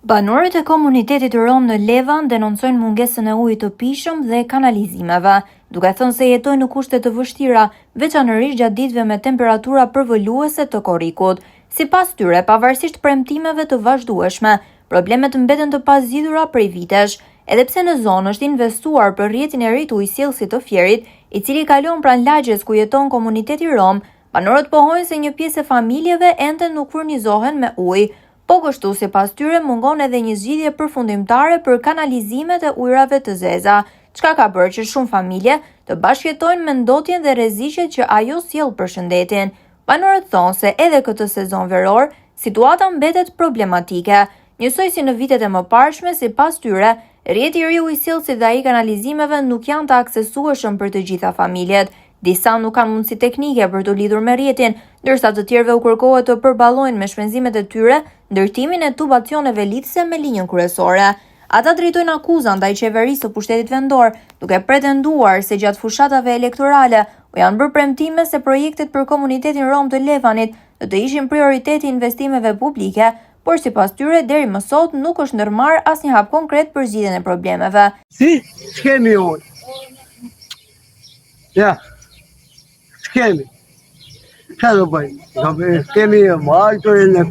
Banorët e komunitetit rom në Levan denoncojnë mungesën e ujit të pishëm dhe kanalizimeve, duke thënë se jetojnë në kushte të vështira, veçanërisht gjatë ditëve me temperatura përvoluese të korrikut. Sipas tyre, pavarësisht premtimeve të vazhdueshme, problemet mbeten të pazgjidhura prej vitesh, edhe pse në zonë është investuar për rrjetin e ri të ujësjellësit të Fierit, i cili kalon pranë lagjes ku jeton komuniteti rom. Banorët pohojnë se një pjesë e familjeve ende nuk furnizohen me ujë. Po kështu, sipas tyre, mungon edhe një zgjidhje përfundimtare për kanalizimet e ujrave të zeza, çka ka bërë që shumë familje të bashkëjetojnë me ndotjen dhe rreziqet që ajo sjell për shëndetin. Banorët thonë se edhe këtë sezon veror, situata mbetet problematike, njësoj si në vitet e mëparshme. Sipas tyre, rrjeti i ri ujësjellësit dhe ai kanalizimeve nuk janë të aksesueshëm për të gjitha familjet. Disa nuk kanë mundësi teknike për të lidhur me rrjetin, ndërsa të tjerëve u kërkohet të përballojnë me shpenzimet e tyre ndërtimin e tubacioneve lidhëse me linjën kryesore. Ata drejtojnë akuzën ndaj qeverisë së pushtetit vendor, duke pretenduar se gjatë fushatave elektorale u janë bërë premtime se projektet për komunitetin rom të Levanit do të ishin prioriteti i investimeve publike, por sipas tyre deri më sot nuk është ndërmarrë asnjë hap konkret për zgjidhjen e problemeve. Si kemi ujë? Ja. Kemi. Qa do bëjmë? Kemi vajtorin e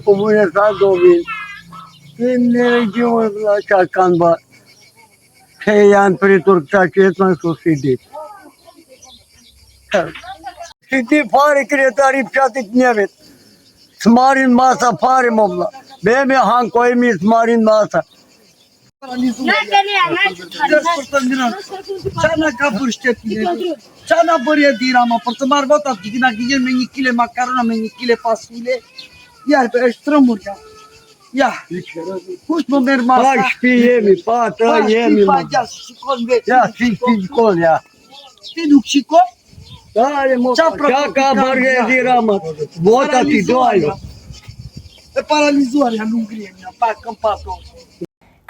komune sa do vinë. Kemi në regionë që kanë bërë. Që janë pritur këta që jetën kështu si ditë. Si di pari krijetari pjatit njëvit. S'marin masa pari më vla. Bemi hankojmi s'marin masa. Qana ka për shtetin qana bërje dira ma për të marrë votat kina gjenjen me 1 kile makarona me 1 kile fasule jarë është trëmur ja kusht më merë masa pa shpi jemi, pa të jemi ja shikon ja ti nuk shikon? Qa ka bërje dira ma votat i dojnë e paralizuar janë nuk grejnë pa këm pato.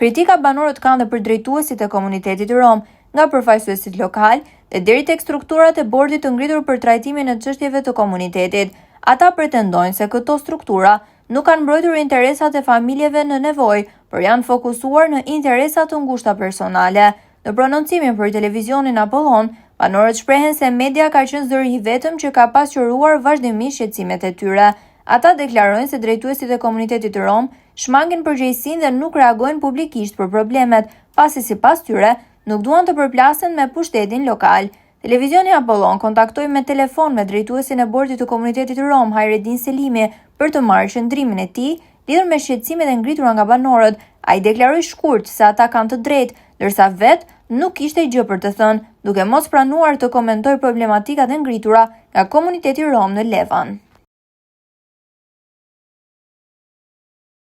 Kritika banorët kanë dhe për drejtuesit e komunitetit rom, nga përfaqësuesit lokal dhe deri tek strukturat e bordit të ngritur për trajtimin e çështjeve të komunitetit. Ata pretendojnë se këto struktura nuk kanë mbrojtur interesat e familjeve në nevojë, por janë fokusuar në interesa të ngushta personale. Në prononcimin për televizionin Apollon, banorët shprehen se media ka qenë zëri i vetëm që ka pasqyruar vazhdimisht shqetësimet e tyre. Ata deklarojnë se drejtuesit e komunitetit rom shmangin përgjegjësinë dhe nuk reagojnë publikisht për problemet, pasi sipas tyre nuk duan të përplasen me pushtetin lokal. Televizioni Apollon kontaktoi me telefon me drejtuesin e bordit të komunitetit rom, Hayreddin Selimi, për të marrë shëndrimin e tij lidhur me shqetësimet e ngritura nga banorët. Ai deklaroi shkurt se ata kanë të drejtë, ndërsa vet nuk kishte gjë për të thënë, duke mos pranuar të komentojë problematikat e ngritura nga komuniteti rom në Levan.